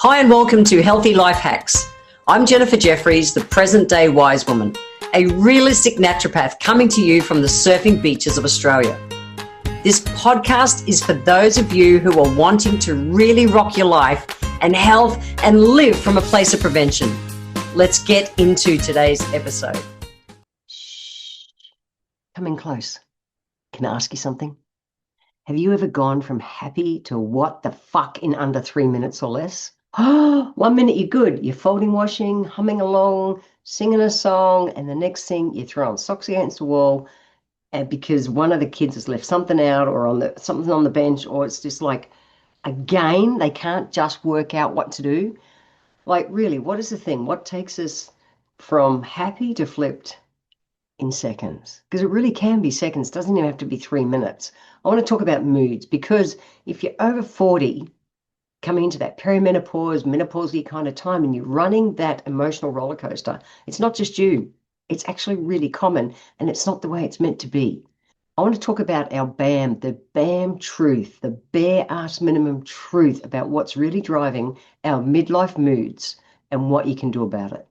Hi and welcome to Healthy Life Hacks. I'm Jennifer Jefferies, the present day wise woman, a realistic naturopath coming to you from the surfing beaches of Australia. This podcast is for those of you who are wanting to really rock your life and health and live from a place of prevention. Let's get into today's episode. Shh. Come in close. Can I ask you something? Have you ever gone from happy to what the fuck in under 3 minutes or less? 1 minute you're good. You're folding washing, humming along, singing a song, and the next thing you're throwing socks against the wall and because one of the kids has left something out or something on the bench, or it's just like, again, they can't just work out what to do. Like, really, what is the thing? What takes us from happy to flipped in seconds? Because it really can be seconds. It doesn't even have to be 3 minutes. I want to talk about moods, because if you're over 40, coming into that perimenopause, menopausal kind of time, and you're running that emotional roller coaster, it's not just you. It's actually really common, and it's not the way it's meant to be. I want to talk about our BAM, the BAM truth, the bare Arse Minimum truth about what's really driving our midlife moods and what you can do about it.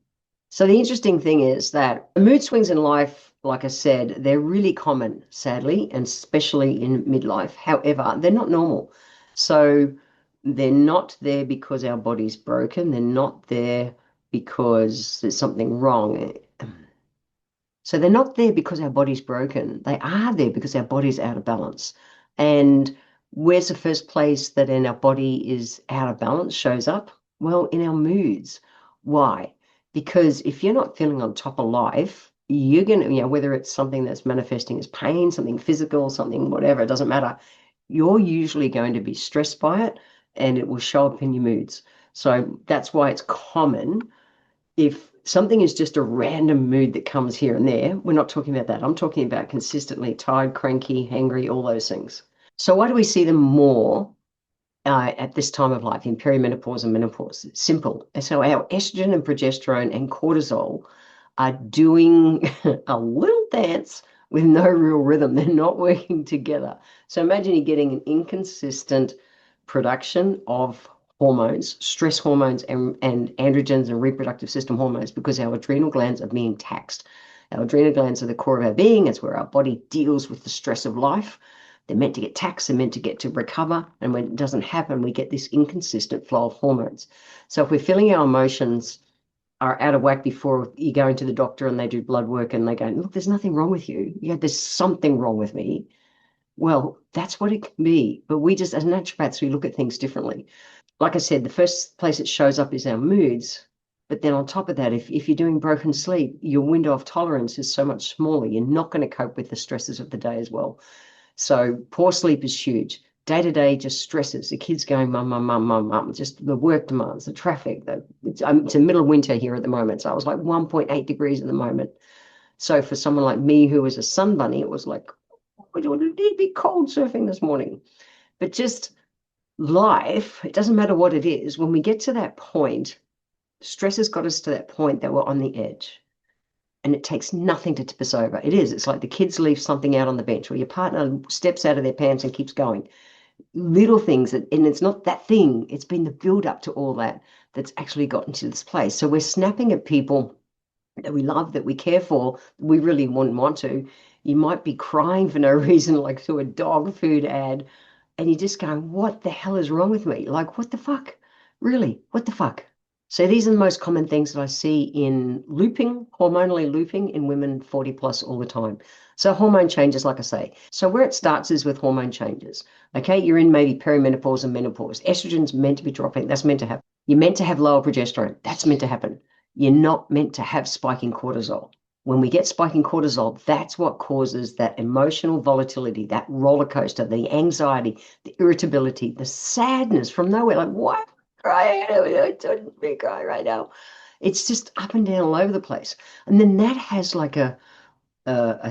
So the interesting thing is that the mood swings in life, like I said, they're really common, sadly, and especially in midlife. However, they're not normal. So they're not there because our body's broken. They're not there because there's something wrong. So they're not there because our body's broken. They are there because our body's out of balance. And where's the first place that in our body is out of balance shows up? Well, in our moods. Why? Because if you're not feeling on top of life, you're going to, whether it's something that's manifesting as pain, something physical, something whatever, it doesn't matter. You're usually going to be stressed by it, and it will show up in your moods. So that's why it's common. If something is just a random mood that comes here and there, we're not talking about that. I'm talking about consistently tired, cranky, hangry, all those things. So why do we see them more at this time of life, in perimenopause and menopause? It's simple. So our estrogen and progesterone and cortisol are doing a little dance with no real rhythm. They're not working together. So imagine you're getting an inconsistent production of hormones, stress hormones, and androgens and reproductive system hormones, because our adrenal glands are being taxed. Our adrenal glands are the core of our being. It's where our body deals with the stress of life. They're meant to get taxed. They're meant to get to recover. And when it doesn't happen, we get this inconsistent flow of hormones. So if we're feeling our emotions are out of whack before you go into the doctor and they do blood work and they go, look, there's nothing wrong with you. Yeah, there's something wrong with me. Well, that's what it can be. But we just, as naturopaths, we look at things differently. Like I said, the first place it shows up is our moods. But then on top of that, if you're doing broken sleep, your window of tolerance is so much smaller. You're not going to cope with the stresses of the day as well. So poor sleep is huge. Day to day just stresses. The kids going, mum, mum, mum, mum, mum. Just the work demands, the traffic. It's the middle of winter here at the moment. So I was like 1.8 degrees at the moment. So for someone like me who was a sun bunny, it was like, it'd be cold surfing this morning. But just life, it doesn't matter what it is. When we get to that point, stress has got us to that point that we're on the edge. And it takes nothing to tip us over. It's like the kids leave something out on the bench, or your partner steps out of their pants and keeps going. Little things, and it's not that thing. It's been the build up to all that that's actually gotten to this place. So we're snapping at people that we love, that we care for, we really wouldn't want to. You might be crying for no reason, like through a dog food ad, and you're just going, what the hell is wrong with me? Like, what the fuck? Really, what the fuck? So these are the most common things that I see in hormonally looping in women 40 plus all the time. So hormone changes, like I say. So where it starts is with hormone changes. Okay, you're in maybe perimenopause and menopause. Estrogen's meant to be dropping. That's meant to happen. You're meant to have lower progesterone. That's meant to happen. You're not meant to have spiking cortisol. When we get spiking cortisol, that's what causes that emotional volatility, that roller coaster, the anxiety, the irritability, the sadness from nowhere. Like, why? Crying, I shouldn't be crying right now. It's just up and down all over the place. And then that has like a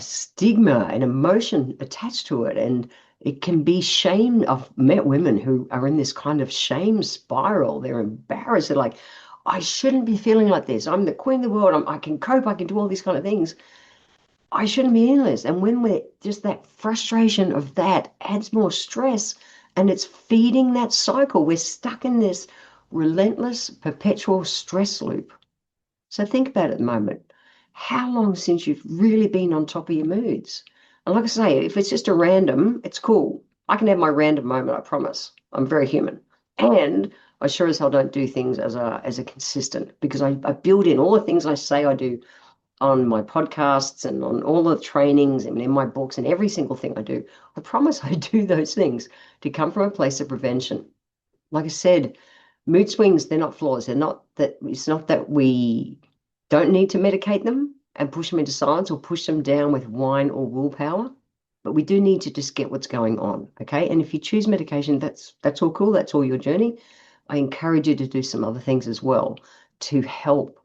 stigma, an emotion attached to it. And it can be shame. I've met women who are in this kind of shame spiral. They're embarrassed. They're like, I shouldn't be feeling like this. I'm the queen of the world. I can cope. I can do all these kind of things. I shouldn't be in this. And when we're just, that frustration of that adds more stress, and it's feeding that cycle. We're stuck in this relentless, perpetual stress loop. So think about it at the moment. How long since you've really been on top of your moods? And like I say, if it's just a random, it's cool. I can have my random moment, I promise. I'm very human. And I sure as hell don't do things as a consistent, because I build in all the things I say I do on my podcasts and on all the trainings and in my books and every single thing I do. I promise I do those things to come from a place of prevention. Like I said, mood swings, they're not flaws. It's not that we don't need to medicate them and push them into silence or push them down with wine or willpower, but we do need to just get what's going on, okay? And if you choose medication, that's all cool. That's all your journey. I encourage you to do some other things as well to help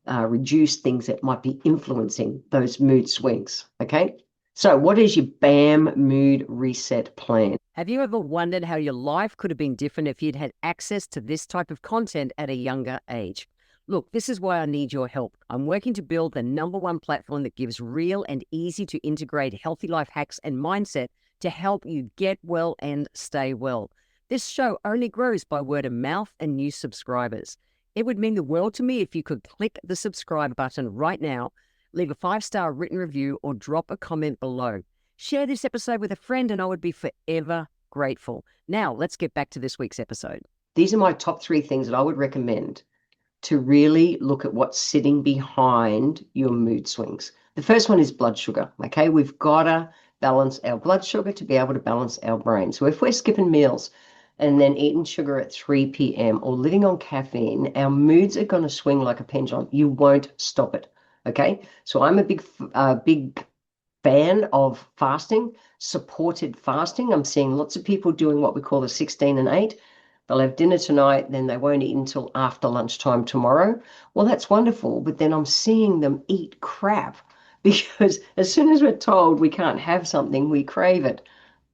reduce things that might be influencing those mood swings, okay? So what is your BAM mood reset plan? Have you ever wondered how your life could have been different if you'd had access to this type of content at a younger age? Look, this is why I need your help. I'm working to build the #1 platform that gives real and easy to integrate healthy life hacks and mindset to help you get well and stay well. This show only grows by word of mouth and new subscribers. It would mean the world to me if you could click the subscribe button right now, leave a 5-star written review, or drop a comment below. Share this episode with a friend and I would be forever grateful. Now, let's get back to this week's episode. These are my top 3 things that I would recommend to really look at what's sitting behind your mood swings. The first one is blood sugar, okay? We've got to balance our blood sugar to be able to balance our brain. So if we're skipping meals and then eating sugar at 3 p.m. or living on caffeine, our moods are going to swing like a pendulum. You won't stop it, okay? So I'm a big fan of fasting, supported fasting. I'm seeing lots of people doing what we call the 16 and 8. They'll have dinner tonight, then they won't eat until after lunchtime tomorrow. Well, that's wonderful, but then I'm seeing them eat crap because as soon as we're told we can't have something, we crave it.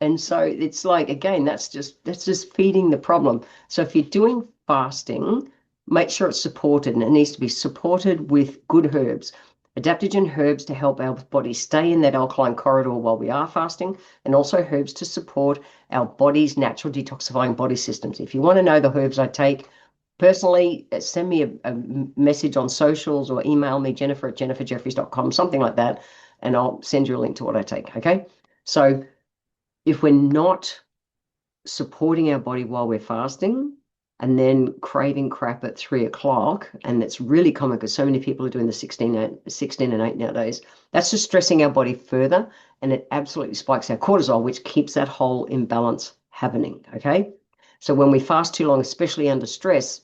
And so it's like, again, that's just feeding the problem. So if you're doing fasting, make sure it's supported, and it needs to be supported with good herbs. Adaptogen herbs to help our body stay in that alkaline corridor while we are fasting, and also herbs to support our body's natural detoxifying body systems. If you want to know the herbs I take, personally, send me a message on socials or email me, jennifer@jenniferjefferies.com, something like that, and I'll send you a link to what I take, okay? So if we're not supporting our body while we're fasting, and then craving crap at 3 o'clock, and it's really common because so many people are doing the 16 and 8 nowadays, that's just stressing our body further, and it absolutely spikes our cortisol, which keeps that whole imbalance happening, okay? So when we fast too long, especially under stress,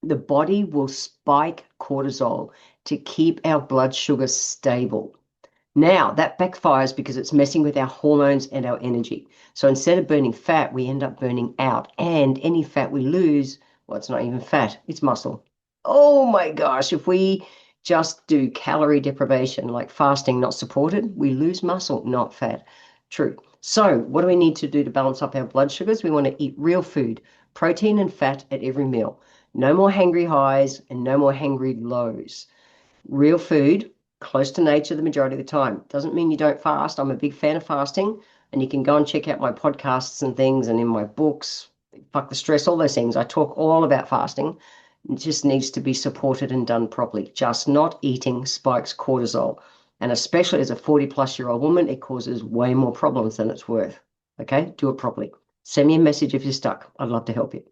the body will spike cortisol to keep our blood sugar stable. Now, that backfires because it's messing with our hormones and our energy. So instead of burning fat, we end up burning out. And any fat we lose, well, it's not even fat, it's muscle. Oh my gosh, if we just do calorie deprivation, like fasting not supported, we lose muscle, not fat. True. So what do we need to do to balance up our blood sugars? We want to eat real food, protein and fat at every meal. No more hangry highs and no more hangry lows. Real food, close to nature the majority of the time. Doesn't mean you don't fast. I'm a big fan of fasting, and you can go and check out my podcasts and things, and in my books, Fuck the Stress, all those things. I talk all about fasting. It just needs to be supported and done properly. Just not eating spikes cortisol. And especially as a 40-plus-year-old woman, it causes way more problems than it's worth. Okay? Do it properly. Send me a message if you're stuck. I'd love to help you.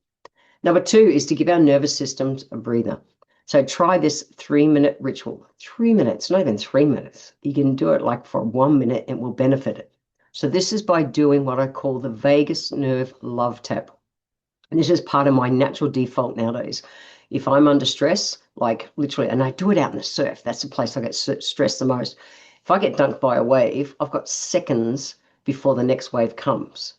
Number 2 is to give our nervous systems a breather. So try this 3-minute ritual. 3 minutes, not even 3 minutes. You can do it like for 1 minute and will benefit it. So this is by doing what I call the vagus nerve love tap. And this is part of my natural default nowadays. If I'm under stress, like literally, and I do it out in the surf, that's the place I get stressed the most. If I get dunked by a wave, I've got seconds before the next wave comes.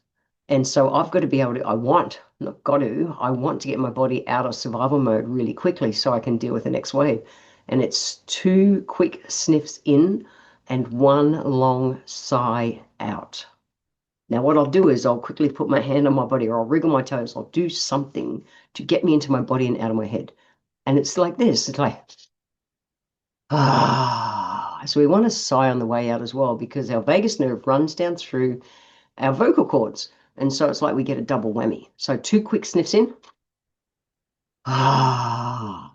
And so I've got to be able to, I want to get my body out of survival mode really quickly so I can deal with the next wave. And it's 2 quick sniffs in and 1 long sigh out. Now what I'll do is I'll quickly put my hand on my body, or I'll wriggle my toes. I'll do something to get me into my body and out of my head. And it's like this. It's like, ah. So we want to sigh on the way out as well, because our vagus nerve runs down through our vocal cords. And so it's like we get a double whammy. So 2 quick sniffs in Ah.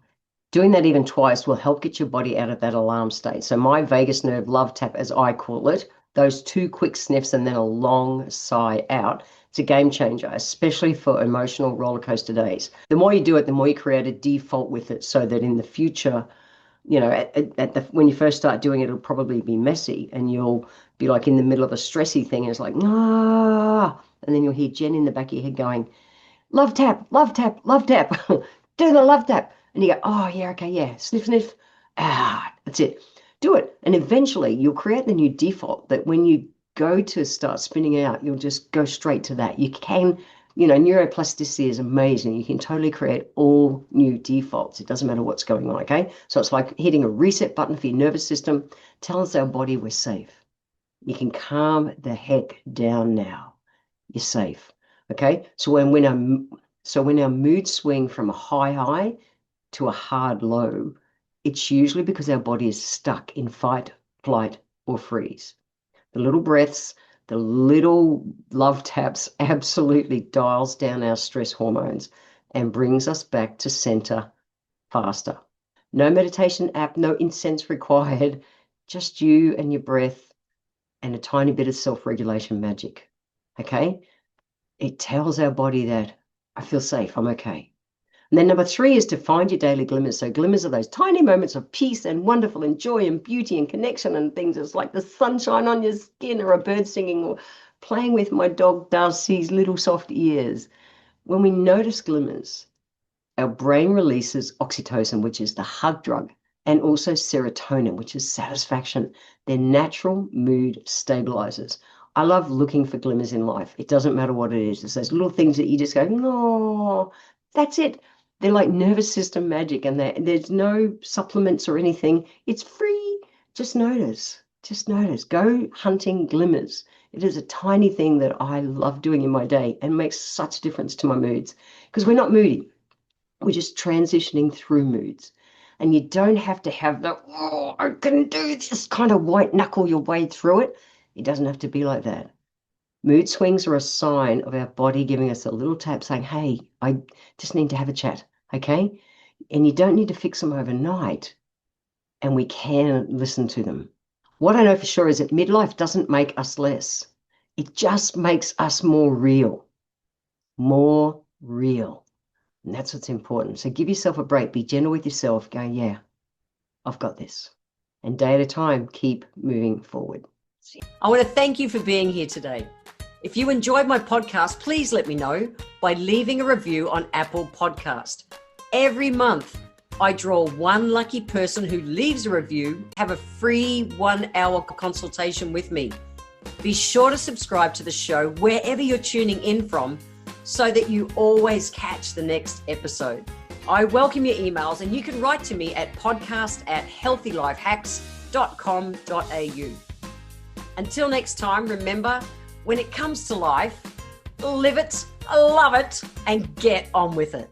Doing that even twice will help get your body out of that alarm state. So my vagus nerve love tap, as I call it, those 2 quick sniffs and then a long sigh out, it's a game changer, especially for emotional roller coaster days. The more you do it, the more you create a default with it so that in the future, when you first start doing it, it'll probably be messy and you'll be like in the middle of a stressy thing and it's like, and then you'll hear Jen in the back of your head going, love tap, love tap, love tap. Do the love tap. And you go, oh, yeah, okay, yeah. Sniff, sniff. That's it. Do it. And eventually you'll create the new default that when you go to start spinning out, you'll just go straight to that. You can, neuroplasticity is amazing. You can totally create all new defaults. It doesn't matter what's going on, okay? So it's like hitting a reset button for your nervous system. Tells our body we're safe. You can calm the heck down now. You're safe. Okay, so when our moods swing from a high to a hard low, it's usually because our body is stuck in fight, flight, or freeze. The little breaths, the little love taps absolutely dials down our stress hormones and brings us back to center faster. No meditation app, no incense required, just you and your breath and a tiny bit of self-regulation magic. Okay? It tells our body that I feel safe, I'm okay. And then number 3 is to find your daily glimmers. So glimmers are those tiny moments of peace and wonderful and joy and beauty and connection and things. It's like the sunshine on your skin or a bird singing or playing with my dog Darcy's little soft ears. When we notice glimmers, our brain releases oxytocin, which is the hug drug, and also serotonin, which is satisfaction. They're natural mood stabilizers. I love looking for glimmers in life. It doesn't matter what it is. It's those little things that you just go, no, that's it. They're like nervous system magic and there's no supplements or anything. It's free. Just notice. Just notice. Go hunting glimmers. It is a tiny thing that I love doing in my day and makes such a difference to my moods because we're not moody. We're just transitioning through moods. And you don't have to have the, I can do this kind of white knuckle your way through it. It doesn't have to be like that. Mood swings are a sign of our body giving us a little tap saying, hey, I just need to have a chat, okay? And you don't need to fix them overnight, and we can listen to them. What I know for sure is that midlife doesn't make us less. It just makes us more real. More real. And that's what's important. So give yourself a break. Be gentle with yourself. Go, yeah, I've got this. And day at a time, keep moving forward. I want to thank you for being here today. If you enjoyed my podcast, please let me know by leaving a review on Apple Podcast. Every month, I draw one lucky person who leaves a review, have a free 1-hour consultation with me. Be sure to subscribe to the show wherever you're tuning in from so that you always catch the next episode. I welcome your emails and you can write to me at podcast@healthylifehacks.com.au. Until next time, remember, when it comes to life, live it, love it, and get on with it.